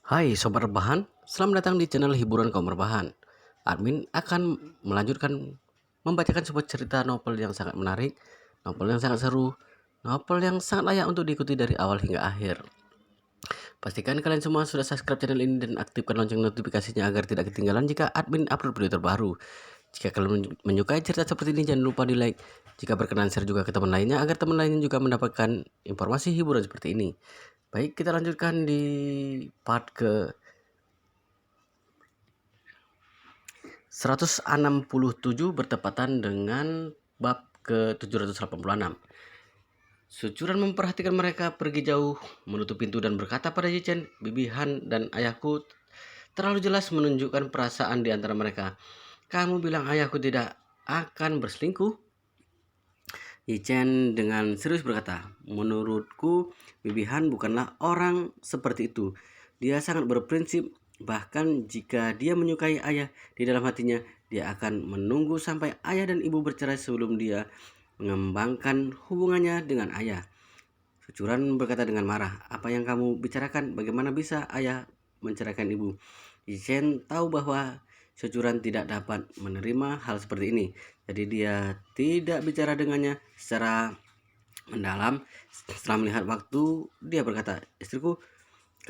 Hai Sobat Rebahan, selamat datang di channel hiburan kaum rebahan. Admin akan melanjutkan membacakan sebuah cerita novel yang sangat menarik, novel yang sangat seru, novel yang sangat layak untuk diikuti dari awal hingga akhir. Pastikan kalian semua sudah subscribe channel ini dan aktifkan lonceng notifikasinya agar tidak ketinggalan jika admin upload video terbaru. Jika kalian menyukai cerita seperti ini, jangan lupa di like. Jika berkenan, share juga ke teman lainnya agar teman lainnya juga mendapatkan informasi hiburan seperti ini. Baik, kita lanjutkan di part ke 167 bertepatan dengan bab ke-786. Sucuran memperhatikan mereka pergi jauh, menutup pintu dan berkata pada Yichen, Bibi Han dan ayahku terlalu jelas menunjukkan perasaan di antara mereka. Kamu bilang ayahku tidak akan berselingkuh? Yichen dengan serius berkata, menurutku Bibi Han bukanlah orang seperti itu. Dia sangat berprinsip. Bahkan jika dia menyukai ayah di dalam hatinya, dia akan menunggu sampai ayah dan ibu bercerai sebelum dia mengembangkan hubungannya dengan ayah. Sucuran berkata dengan marah, apa yang kamu bicarakan? Bagaimana bisa ayah menceraikan ibu? Yichen tahu bahwa Sucuran tidak dapat menerima hal seperti ini. Jadi dia tidak bicara dengannya secara mendalam. Setelah melihat waktu, dia berkata, istriku,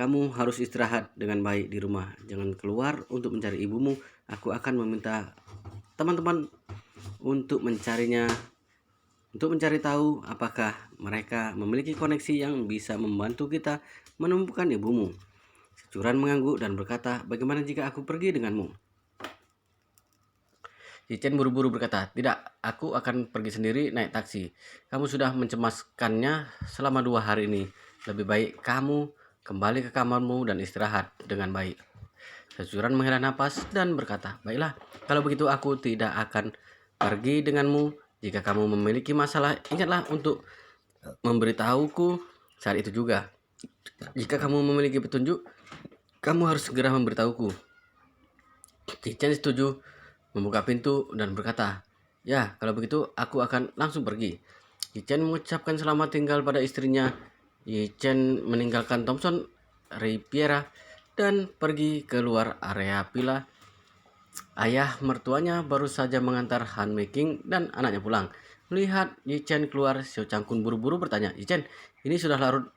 kamu harus istirahat dengan baik di rumah. Jangan keluar untuk mencari ibumu. Aku akan meminta teman-teman untuk mencarinya, untuk mencari tahu apakah mereka memiliki koneksi yang bisa membantu kita menemukan ibumu. Sucuran mengangguk dan berkata, bagaimana jika aku pergi denganmu? Yichen buru-buru berkata, tidak, aku akan pergi sendiri naik taksi. Kamu sudah mencemaskannya selama 2 hari ini. Lebih baik kamu kembali ke kamarmu dan istirahat dengan baik. Sucuran menghela napas dan berkata, baiklah, kalau begitu aku tidak akan pergi denganmu. Jika kamu memiliki masalah, ingatlah untuk memberitahuku saat itu juga. Jika kamu memiliki petunjuk, kamu harus segera memberitahuku. Yichen setuju, membuka pintu dan berkata, ya, kalau begitu aku akan langsung pergi. Yichen mengucapkan selamat tinggal pada istrinya. Yichen meninggalkan Thomson Riviera dan pergi keluar area villa. Ayah mertuanya baru saja mengantar Han Meking dan anaknya pulang. Melihat Yichen keluar, Xiao Changkun buru-buru bertanya, Yichen, ini sudah larut,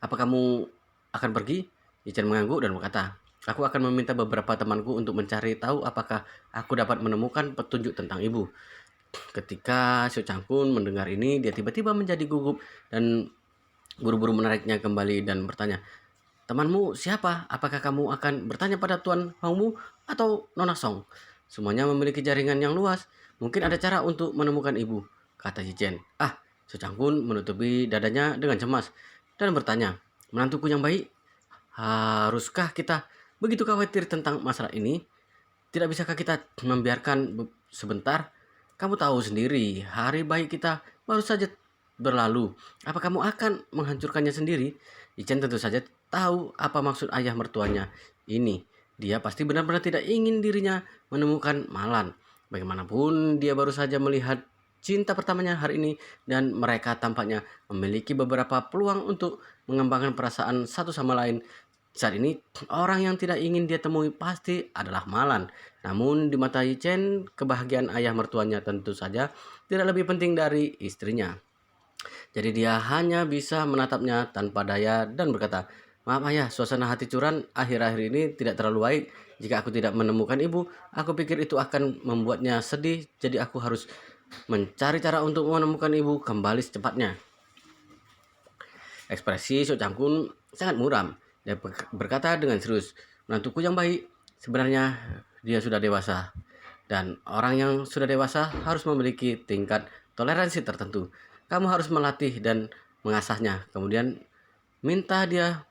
apa kamu akan pergi? Yichen mengangguk dan berkata, aku akan meminta beberapa temanku untuk mencari tahu apakah aku dapat menemukan petunjuk tentang ibu. Ketika Xiao Changkun mendengar ini, dia tiba-tiba menjadi gugup dan buru-buru menariknya kembali dan bertanya, temanmu siapa? Apakah kamu akan bertanya pada Tuan Hongmu atau Nona Song? Semuanya memiliki jaringan yang luas. Mungkin ada cara untuk menemukan ibu, kata Yichen. Ah, Xiao Changkun menutupi dadanya dengan cemas dan bertanya, menantuku yang baik, haruskah kita begitu khawatir tentang masalah ini? Tidak bisakah kita membiarkan sebentar? Kamu tahu sendiri, hari baik kita baru saja berlalu. Apa kamu akan menghancurkannya sendiri? Ichen tentu saja tahu apa maksud ayah mertuanya ini. Dia pasti benar-benar tidak ingin dirinya menemukan Malan. Bagaimanapun, dia baru saja melihat cinta pertamanya hari ini dan mereka tampaknya memiliki beberapa peluang untuk mengembangkan perasaan satu sama lain. Saat ini, orang yang tidak ingin dia temui pasti adalah Malan. Namun, di mata Yichen, kebahagiaan ayah mertuanya tentu saja tidak lebih penting dari istrinya. Jadi dia hanya bisa menatapnya tanpa daya dan berkata, maaf ayah, suasana hati Curan akhir-akhir ini tidak terlalu baik. Jika aku tidak menemukan ibu, aku pikir itu akan membuatnya sedih. Jadi aku harus mencari cara untuk menemukan ibu kembali secepatnya. Ekspresi Xiao Changkun sangat muram. Dia berkata dengan serius, menantuku yang baik, sebenarnya dia sudah dewasa. Dan orang yang sudah dewasa harus memiliki tingkat toleransi tertentu. Kamu harus melatih dan mengasahnya. Kemudian minta dia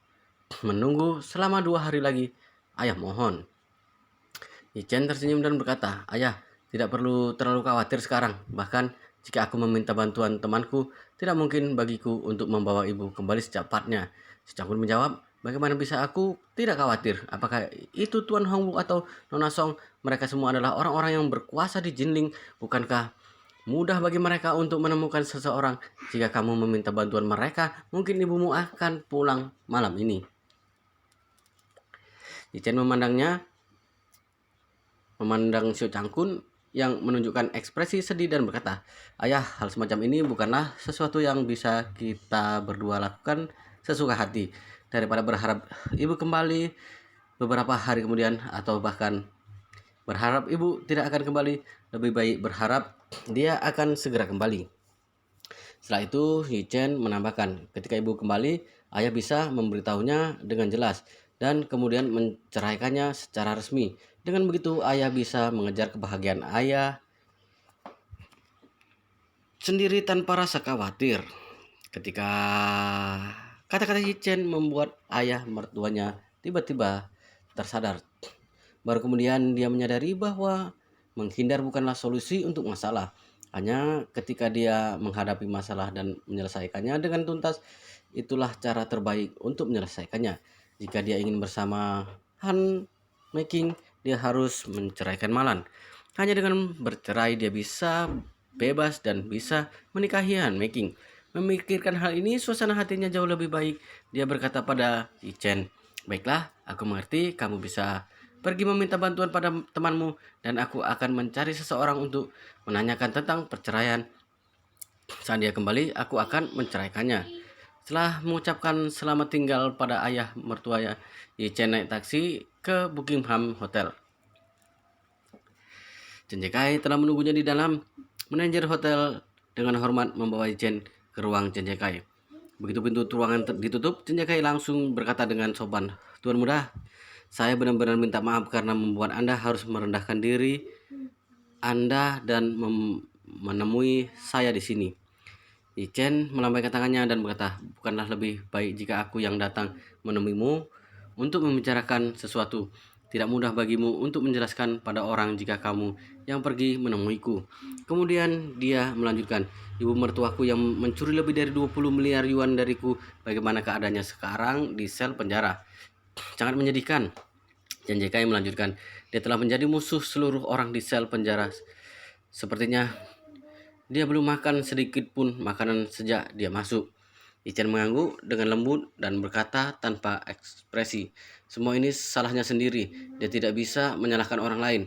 menunggu selama 2 hari lagi. Ayah mohon. Yichen tersenyum dan berkata, ayah, tidak perlu terlalu khawatir sekarang. Bahkan jika aku meminta bantuan temanku, tidak mungkin bagiku untuk membawa ibu kembali secepatnya. Si Cangkun menjawab, bagaimana bisa aku tidak khawatir? Apakah itu Tuan Hongwu atau Nona Song? Mereka semua adalah orang-orang yang berkuasa di Jinling. Bukankah mudah bagi mereka untuk menemukan seseorang? Jika kamu meminta bantuan mereka, mungkin ibumu akan pulang malam ini. Yichen memandang Xiao Changkun yang menunjukkan ekspresi sedih dan berkata, "Ayah, hal semacam ini bukanlah sesuatu yang bisa kita berdua lakukan sesuka hati. Daripada berharap ibu kembali beberapa hari kemudian atau bahkan berharap ibu tidak akan kembali, lebih baik berharap dia akan segera kembali." Setelah itu, Yichen menambahkan, ketika ibu kembali, ayah bisa memberitahunya dengan jelas dan kemudian menceraikannya secara resmi. Dengan begitu, ayah bisa mengejar kebahagiaan ayah sendiri tanpa rasa khawatir. Ketika kata-kata Yichen membuat ayah mertuanya tiba-tiba tersadar. Baru kemudian dia menyadari bahwa menghindar bukanlah solusi untuk masalah. Hanya ketika dia menghadapi masalah dan menyelesaikannya dengan tuntas, itulah cara terbaik untuk menyelesaikannya. Jika dia ingin bersama Han Making, dia harus menceraikan Malan. Hanya dengan bercerai dia bisa bebas dan bisa menikahi Han Making. Memikirkan hal ini, suasana hatinya jauh lebih baik. Dia berkata pada Yichen, "Baiklah, aku mengerti kamu bisa pergi meminta bantuan pada temanmu dan aku akan mencari seseorang untuk menanyakan tentang perceraian. Saat dia kembali, aku akan menceraikannya." Setelah mengucapkan selamat tinggal pada ayah mertuanya, Yichen naik taksi ke Buckingham Hotel. Chen Jekai telah menunggunya di dalam. Manajer hotel dengan hormat membawa Yichen ke ruang Chen Jekai. Begitu pintu ruangan ditutup, Chen Jekai langsung berkata dengan sopan, "Tuan muda, saya benar-benar minta maaf karena membuat Anda harus merendahkan diri Anda dan menemui saya di sini." Yichen melambaikan tangannya dan berkata, "Bukanlah lebih baik jika aku yang datang menemuimu untuk membicarakan sesuatu? Tidak mudah bagimu untuk menjelaskan pada orang jika kamu yang pergi menemuiku." Kemudian dia melanjutkan, "Ibu mertuaku yang mencuri lebih dari 20 miliar yuan dariku, bagaimana keadaannya sekarang di sel penjara? Sangat menyedihkan." Chen Jekai melanjutkan, "Dia telah menjadi musuh seluruh orang di sel penjara. Sepertinya dia belum makan sedikit pun makanan sejak dia masuk." Yichen mengangguk dengan lembut dan berkata tanpa ekspresi, "Semua ini salahnya sendiri. Dia tidak bisa menyalahkan orang lain."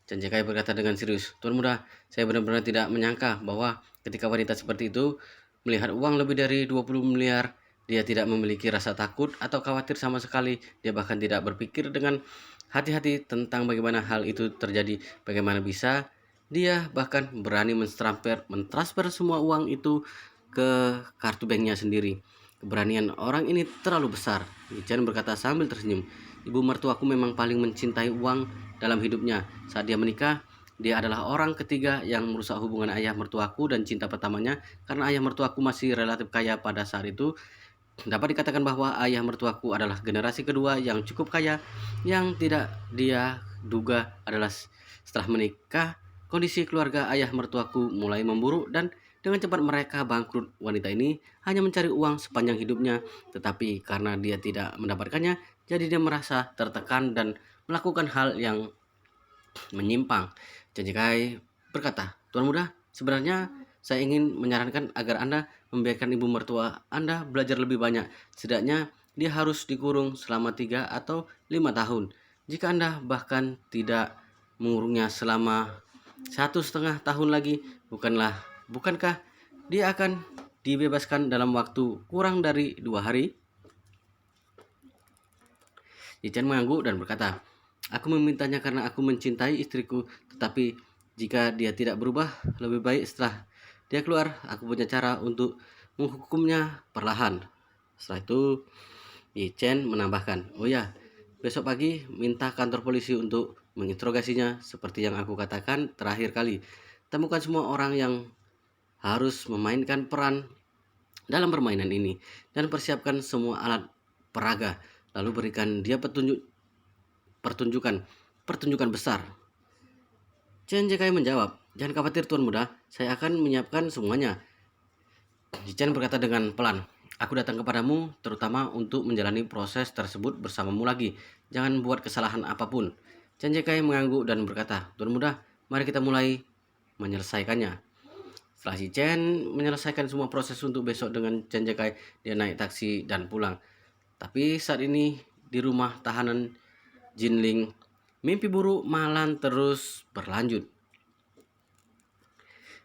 Chen Jekai berkata dengan serius, "Tuan muda, saya benar-benar tidak menyangka bahwa ketika wanita seperti itu melihat uang lebih dari 20 miliar, dia tidak memiliki rasa takut atau khawatir sama sekali. Dia bahkan tidak berpikir dengan hati-hati tentang bagaimana hal itu terjadi. Bagaimana bisa dia bahkan berani mentransfer semua uang itu ke kartu banknya sendiri. Keberanian orang ini terlalu besar." Yichen berkata sambil tersenyum, "Ibu mertuaku memang paling mencintai uang dalam hidupnya. Saat dia menikah, dia adalah orang ketiga yang merusak hubungan ayah mertuaku dan cinta pertamanya. Karena ayah mertuaku masih relatif kaya pada saat itu, dapat dikatakan bahwa ayah mertuaku adalah generasi kedua yang cukup kaya. Yang tidak dia duga adalah setelah menikah, kondisi keluarga ayah mertuaku mulai memburuk dan dengan cepat mereka bangkrut. Wanita ini hanya mencari uang sepanjang hidupnya, tetapi karena dia tidak mendapatkannya, jadi dia merasa tertekan dan melakukan hal yang menyimpang." Chen Jekai berkata, "Tuan muda, sebenarnya saya ingin menyarankan agar Anda membiarkan ibu mertua Anda belajar lebih banyak. Setidaknya dia harus dikurung selama 3 atau 5 tahun. Jika Anda bahkan tidak mengurungnya selama 1,5 tahun lagi, bukankah dia akan dibebaskan dalam waktu kurang dari 2 hari?" Yichen mengangguk dan berkata, "Aku memintanya karena aku mencintai istriku, tetapi jika dia tidak berubah, lebih baik setelah dia keluar, aku punya cara untuk menghukumnya perlahan." Setelah itu, Yichen menambahkan, "Oh ya, besok pagi minta kantor polisi untuk menginterogasinya seperti yang aku katakan terakhir kali. Temukan semua orang yang harus memainkan peran dalam permainan ini dan persiapkan semua alat peraga. Lalu berikan dia pertunjukan besar." Chen Jekai menjawab, "Jangan khawatir Tuan Muda, saya akan menyiapkan semuanya." Chen berkata dengan pelan, "Aku datang kepadamu terutama untuk menjalani proses tersebut bersamamu lagi. Jangan buat kesalahan apapun." Chen Jekai mengangguk dan berkata, "Tuan Muda, mari kita mulai menyelesaikannya." Setelah si Chen menyelesaikan semua proses untuk besok dengan Chen Jekai, dia naik taksi dan pulang. Tapi saat ini di rumah tahanan Jinling. Mimpi buruk Malan terus berlanjut.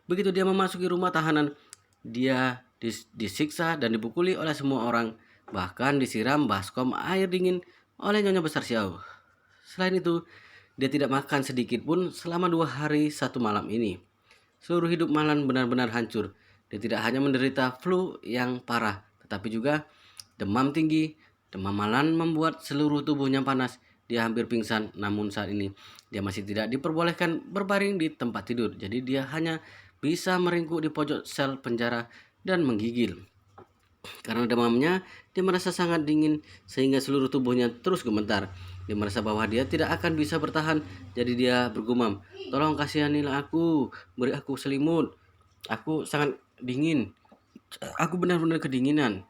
Begitu dia memasuki rumah tahanan, dia disiksa dan dipukuli oleh semua orang, bahkan disiram baskom air dingin oleh Nyonya Besar Xiao. Selain itu, dia tidak makan sedikit pun selama 2 hari 1 malam ini. Seluruh hidup Malan benar-benar hancur. Dia tidak hanya menderita flu yang parah, tetapi juga demam tinggi. Demam Malan membuat seluruh tubuhnya panas. Dia hampir pingsan, namun saat ini dia masih tidak diperbolehkan berbaring di tempat tidur. Jadi dia hanya bisa meringkuk di pojok sel penjara dan menggigil. Karena demamnya, dia merasa sangat dingin sehingga seluruh tubuhnya terus gemetar. Dia merasa bahwa dia tidak akan bisa bertahan, jadi dia bergumam, "Tolong kasihanilah aku, beri aku selimut. Aku sangat dingin. Aku benar-benar kedinginan."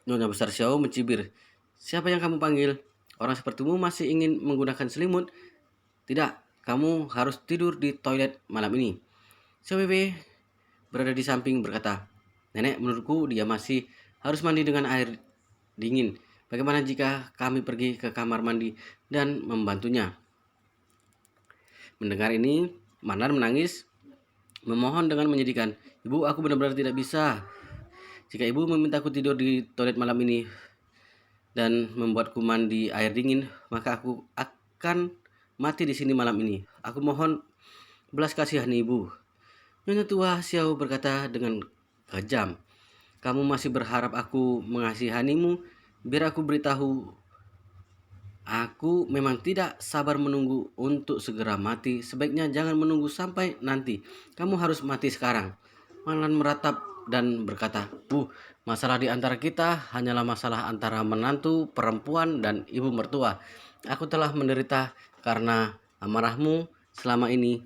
Nyonya Besar Xiao mencibir, "Siapa yang kamu panggil? Orang sepertimu masih ingin menggunakan selimut? Tidak, kamu harus tidur di toilet malam ini." Xiao Wei berada di samping berkata, "Nenek, menurutku dia masih harus mandi dengan air dingin. Bagaimana jika kami pergi ke kamar mandi dan membantunya?" Mendengar ini, Manan menangis, memohon dengan menyedihkan, "Ibu, aku benar-benar tidak bisa. Jika ibu memintaku tidur di toilet malam ini dan membuatku mandi air dingin, maka aku akan mati di sini malam ini. Aku mohon belas kasihan ibu." Nyonya tua Xiao berkata dengan kejam, "Kamu masih berharap aku mengasihanimu? Biar aku beritahu, aku memang tidak sabar menunggu untuk segera mati. Sebaiknya jangan menunggu sampai nanti. Kamu harus mati sekarang." Malan meratap dan berkata, "Bu, masalah di antara kita hanyalah masalah antara menantu perempuan dan ibu mertua. Aku telah menderita karena amarahmu selama ini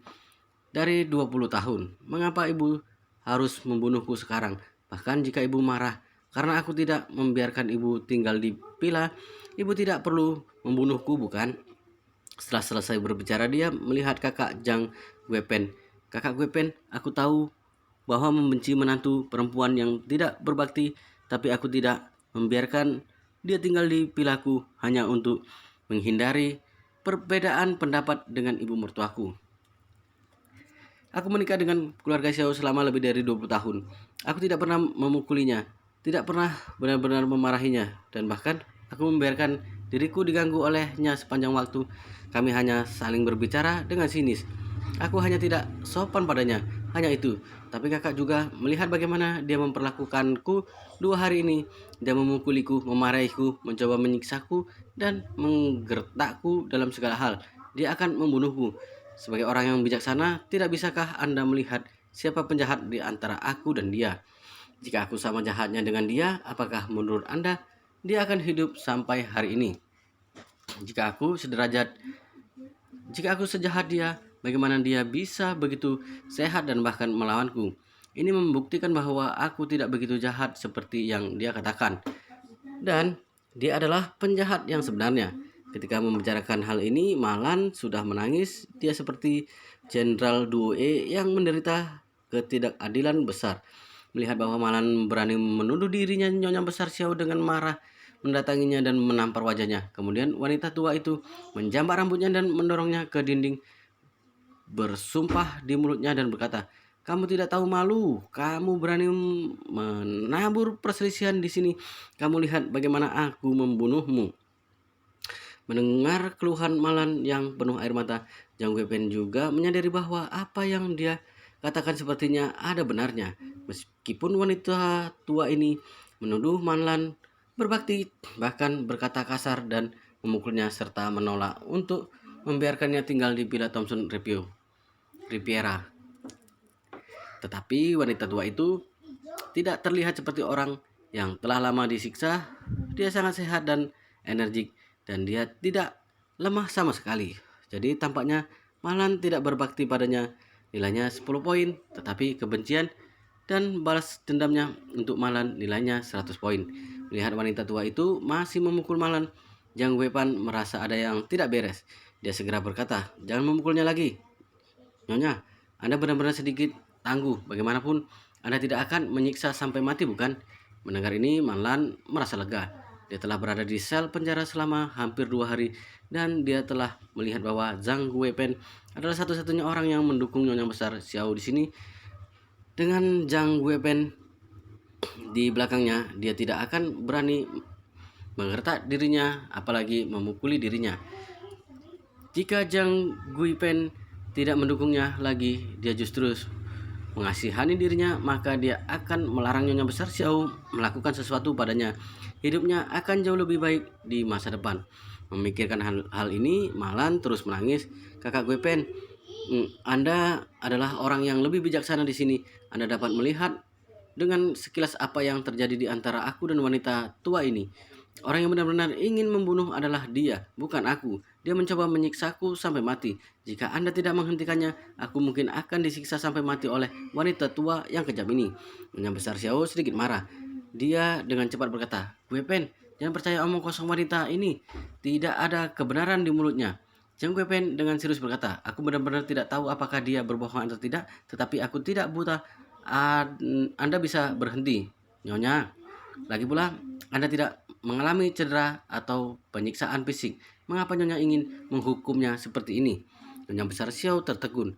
dari 20 tahun. Mengapa ibu harus membunuhku sekarang? Bahkan jika ibu marah karena aku tidak membiarkan ibu tinggal di villa, ibu tidak perlu membunuhku, bukan?" Setelah selesai berbicara, dia melihat kakak Zhang Guipen. "Kakak Guipen, aku tahu bahwa membenci menantu perempuan yang tidak berbakti, tapi aku tidak membiarkan dia tinggal di villaku hanya untuk menghindari perbedaan pendapat dengan ibu mertuaku. Aku menikah dengan keluarga Xiao selama lebih dari 20 tahun. Aku tidak pernah memukulinya, tidak pernah benar-benar memarahinya, dan bahkan aku membiarkan diriku diganggu olehnya sepanjang waktu. Kami hanya saling berbicara dengan sinis. Aku hanya tidak sopan padanya, hanya itu. Tapi kakak juga melihat bagaimana dia memperlakukanku 2 hari ini. Dia memukuliku, memarahiku, mencoba menyiksaku, dan menggertakku dalam segala hal. Dia akan membunuhku. Sebagai orang yang bijaksana, tidak bisakah Anda melihat siapa penjahat di antara aku dan dia? Jika aku sama jahatnya dengan dia, apakah menurut Anda dia akan hidup sampai hari ini? Jika aku sederajat, jika aku sejahat dia, bagaimana dia bisa begitu sehat dan bahkan melawanku? Ini membuktikan bahwa aku tidak begitu jahat seperti yang dia katakan. Dan dia adalah penjahat yang sebenarnya. Ketika membicarakan hal ini, Malan sudah menangis. Dia seperti Jenderal Due yang menderita ketidakadilan besar. Melihat bahwa Malan berani menuduh dirinya Nyonya Besar Xiao dengan marah, mendatanginya dan menampar wajahnya. Kemudian wanita tua itu menjambak rambutnya dan mendorongnya ke dinding, bersumpah di mulutnya dan berkata, "Kamu tidak tahu malu. Kamu berani menabur perselisihan di sini. Kamu lihat bagaimana aku membunuhmu." Mendengar keluhan Malan yang penuh air mata, Zhang Guipen juga menyadari bahwa apa yang dia katakan sepertinya ada benarnya. Meskipun wanita tua ini menuduh Malan berbakti, bahkan berkata kasar dan memukulnya serta menolak untuk membiarkannya tinggal di Villa Thomson Riviera. Tetapi wanita tua itu tidak terlihat seperti orang yang telah lama disiksa. Dia sangat sehat dan energik, dan dia tidak lemah sama sekali. Jadi tampaknya Malan tidak berbakti padanya. Nilainya 10 poin, tetapi kebencian dan balas dendamnya untuk Malan nilainya 100 poin. Melihat wanita tua itu masih memukul Malan, Zhang Guipen merasa ada yang tidak beres. Dia segera berkata, "Jangan memukulnya lagi. Nyonya, Anda benar-benar sedikit tangguh. Bagaimanapun, Anda tidak akan menyiksa sampai mati, bukan?" Mendengar ini, Malan merasa lega. Dia telah berada di sel penjara selama hampir 2 hari dan dia telah melihat bahwa Zhang Guipen adalah satu-satunya orang yang mendukung Nyonya Besar Xiao di sini. Dengan Zhang Guipen di belakangnya, dia tidak akan berani menggertak dirinya, apalagi memukuli dirinya. Jika Zhang Guipen tidak mendukungnya lagi, dia justru mengasihani dirinya, maka dia akan melarang Nyonya Besar Xiao melakukan sesuatu padanya. Hidupnya akan jauh lebih baik di masa depan. Memikirkan hal ini, Malan terus menangis. Kakak Guipen, Anda adalah orang yang lebih bijaksana di sini. Anda dapat melihat dengan sekilas apa yang terjadi di antara aku dan wanita tua ini. Orang yang benar-benar ingin membunuh adalah dia, bukan aku. Dia mencoba menyiksaku sampai mati. Jika Anda tidak menghentikannya, aku mungkin akan disiksa sampai mati oleh wanita tua yang kejam ini. Nyonya Besar Xiao sedikit marah. Dia dengan cepat berkata, Guipen, jangan percaya omong kosong wanita ini. Tidak ada kebenaran di mulutnya. Zhang Guipen dengan serius berkata, aku benar-benar tidak tahu apakah dia berbohong atau tidak, tetapi aku tidak buta. Anda bisa berhenti, Nyonya. Lagi pula, Anda tidak mengalami cedera atau penyiksaan fisik. Mengapa Nyonya ingin menghukumnya seperti ini? Nyonya Besar Xiao tertegun.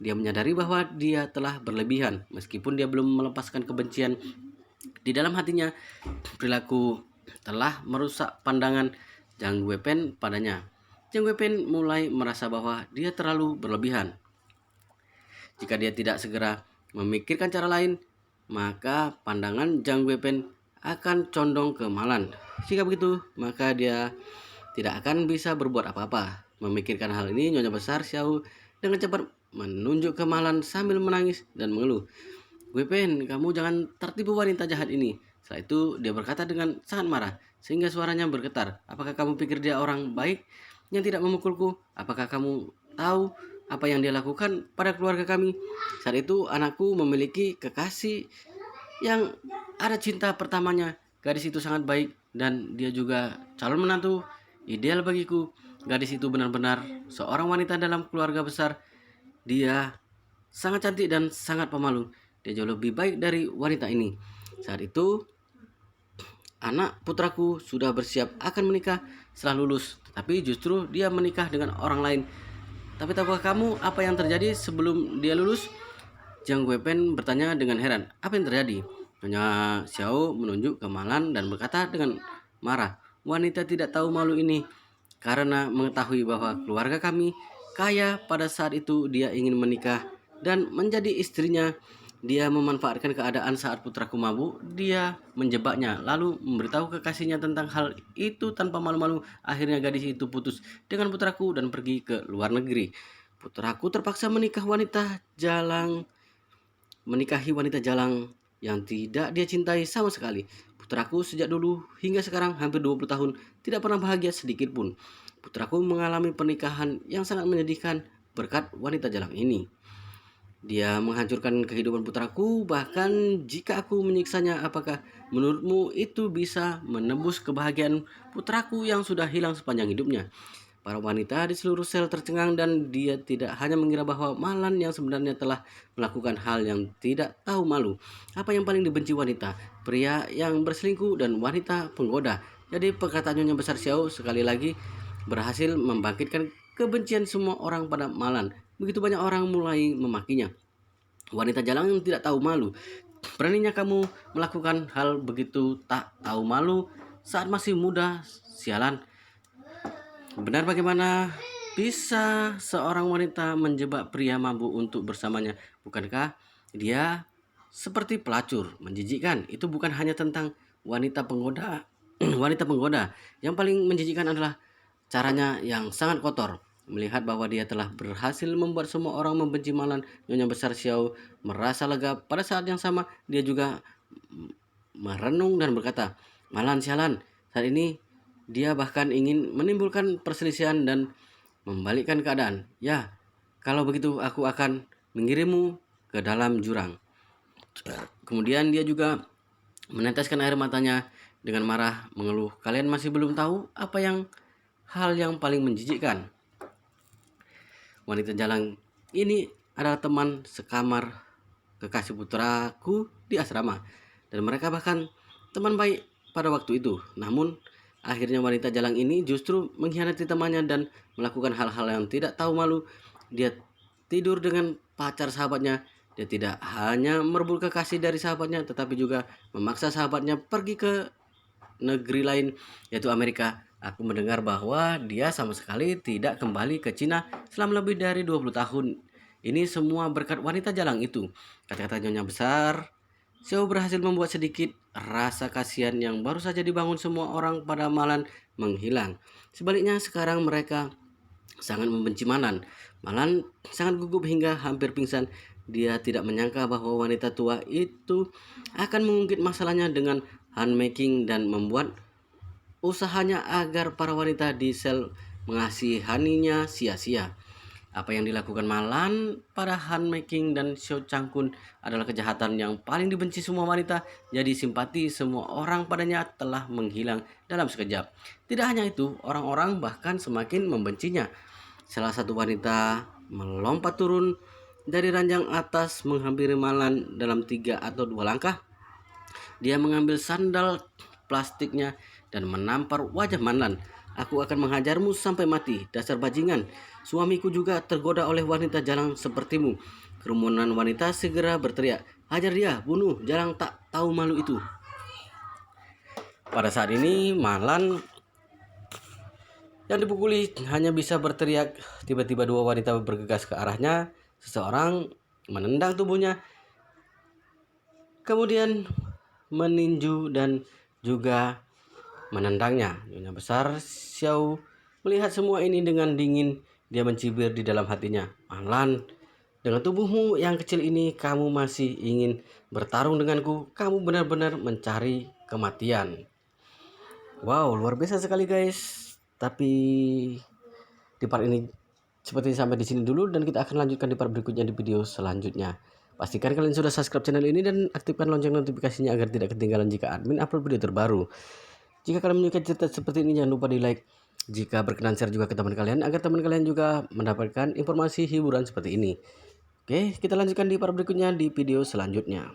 Dia menyadari bahwa dia telah berlebihan. Meskipun dia belum melepaskan kebencian di dalam hatinya, perilaku telah merusak pandangan Zhang Guipen padanya. Zhang Guipen mulai merasa bahwa dia terlalu berlebihan. Jika dia tidak segera memikirkan cara lain, maka pandangan Zhang Guipen akan condong ke Malan. Jika begitu, maka dia tidak akan bisa berbuat apa-apa. Memikirkan hal ini, Nyonya Besar Xiao dengan cepat menunjuk ke Malan sambil menangis dan mengeluh. Guipen, kamu jangan tertipu wanita jahat ini. Setelah itu, dia berkata dengan sangat marah, sehingga suaranya bergetar. Apakah kamu pikir dia orang baik yang tidak memukulku? Apakah kamu tahu apa yang dia lakukan pada keluarga kami? Saat itu, anakku memiliki kekasih yang ada cinta pertamanya. Gadis itu sangat baik dan dia juga calon menantu ideal bagiku. Gadis itu benar-benar seorang wanita dalam keluarga besar. Dia sangat cantik dan sangat pemalu. Dia jauh lebih baik dari wanita ini. Saat itu, anak putraku sudah bersiap akan menikah setelah lulus, tetapi justru dia menikah dengan orang lain. Tapi tahukah kamu apa yang terjadi sebelum dia lulus? Zhang Guipen bertanya dengan heran. Apa yang terjadi? Nyonya Xiao menunjuk ke Malan dan berkata dengan marah, wanita tidak tahu malu ini karena mengetahui bahwa keluarga kami kaya. Pada saat itu dia ingin menikah dan menjadi istrinya. Dia memanfaatkan keadaan saat putraku mabuk. Dia menjebaknya lalu memberitahu kekasihnya tentang hal itu tanpa malu-malu. Akhirnya gadis itu putus dengan putraku dan pergi ke luar negeri. Putraku terpaksa menikahi wanita jalang yang tidak dia cintai sama sekali. Putraku sejak dulu hingga sekarang hampir 20 tahun tidak pernah bahagia sedikit pun. Putraku mengalami pernikahan yang sangat menyedihkan berkat wanita jalang ini. Dia menghancurkan kehidupan putraku, bahkan jika aku menyiksanya, apakah menurutmu itu bisa menebus kebahagiaan putraku yang sudah hilang sepanjang hidupnya? Para wanita di seluruh sel tercengang dan dia tidak hanya mengira bahwa Malan yang sebenarnya telah melakukan hal yang tidak tahu malu. Apa yang paling dibenci wanita? Pria yang berselingkuh dan wanita penggoda. Jadi perkataan Nyonya Besar Xiao sekali lagi berhasil membangkitkan kebencian semua orang pada Malan. Begitu banyak orang mulai memakinya. Wanita jalang yang tidak tahu malu. Beraninya kamu melakukan hal begitu tak tahu malu saat masih muda, sialan. Benar bagaimana bisa seorang wanita menjebak pria mabuk untuk bersamanya? Bukankah dia seperti pelacur, menjijikkan? Itu bukan hanya tentang wanita penggoda. Wanita penggoda. Yang paling menjijikkan adalah caranya yang sangat kotor. Melihat bahwa dia telah berhasil membuat semua orang membenci Malan, Nyonya Besar Xiao merasa lega. Pada saat yang sama, dia juga merenung dan berkata, Malan sialan, saat ini dia bahkan ingin menimbulkan perselisihan dan membalikkan keadaan. Ya, kalau begitu aku akan mengirimmu ke dalam jurang. Kemudian dia juga meneteskan air matanya dengan marah mengeluh. Kalian masih belum tahu apa hal yang paling menjijikkan. Wanita jalang ini adalah teman sekamar kekasih putraku di asrama. Dan mereka bahkan teman baik pada waktu itu. Namun Akhirnya wanita jalang ini justru mengkhianati temannya dan melakukan hal-hal yang tidak tahu malu. Dia tidur dengan pacar sahabatnya. Dia tidak hanya merebut kekasih dari sahabatnya, tetapi juga memaksa sahabatnya pergi ke negeri lain, yaitu Amerika. Aku mendengar bahwa dia sama sekali tidak kembali ke Cina selama lebih dari 20 tahun. Ini semua berkat wanita jalang itu. Kata-kata Nyonya Besar, Xiao berhasil membuat sedikit rasa kasihan yang baru saja dibangun semua orang pada Malan menghilang. Sebaliknya sekarang mereka sangat membenci Malan. Malan sangat gugup hingga hampir pingsan. Dia tidak menyangka bahwa wanita tua itu akan mengungkit masalahnya dengan handmaking dan membuat usahanya agar para wanita di sel mengasihaninya sia-sia. Apa yang dilakukan Malan pada handmaking dan Xiao Changkun adalah kejahatan yang paling dibenci semua wanita. Jadi simpati semua orang padanya telah menghilang dalam sekejap. Tidak hanya itu, orang-orang bahkan semakin membencinya. Salah satu wanita melompat turun dari ranjang atas menghampiri Malan dalam 3 atau 2 langkah. Dia mengambil sandal plastiknya dan menampar wajah Malan. Aku akan menghajarmu sampai mati, dasar bajingan. Suamiku juga tergoda oleh wanita jalang sepertimu. Kerumunan wanita segera berteriak, hajar dia, bunuh, jalang tak tahu malu itu. Pada saat ini Malan yang dipukuli hanya bisa berteriak. Tiba-tiba dua wanita bergegas ke arahnya. Seseorang menendang tubuhnya, kemudian meninju dan juga menendangnya. Nyonya Besar Xiao melihat semua ini dengan dingin. Dia mencibir di dalam hatinya. Malan, dengan tubuhmu yang kecil ini kamu masih ingin bertarung denganku? Kamu benar-benar mencari kematian. Wow, luar biasa sekali guys. Tapi di part ini seperti sampai di sini dulu, dan kita akan lanjutkan di part berikutnya di video selanjutnya. Pastikan kalian sudah subscribe channel ini dan aktifkan lonceng notifikasinya agar tidak ketinggalan jika admin upload video terbaru. Jika kalian menyukai cerita seperti ini, jangan lupa di like. Jika berkenan, share juga ke teman kalian agar teman kalian juga mendapatkan informasi hiburan seperti ini. Oke, kita lanjutkan di part berikutnya di video selanjutnya.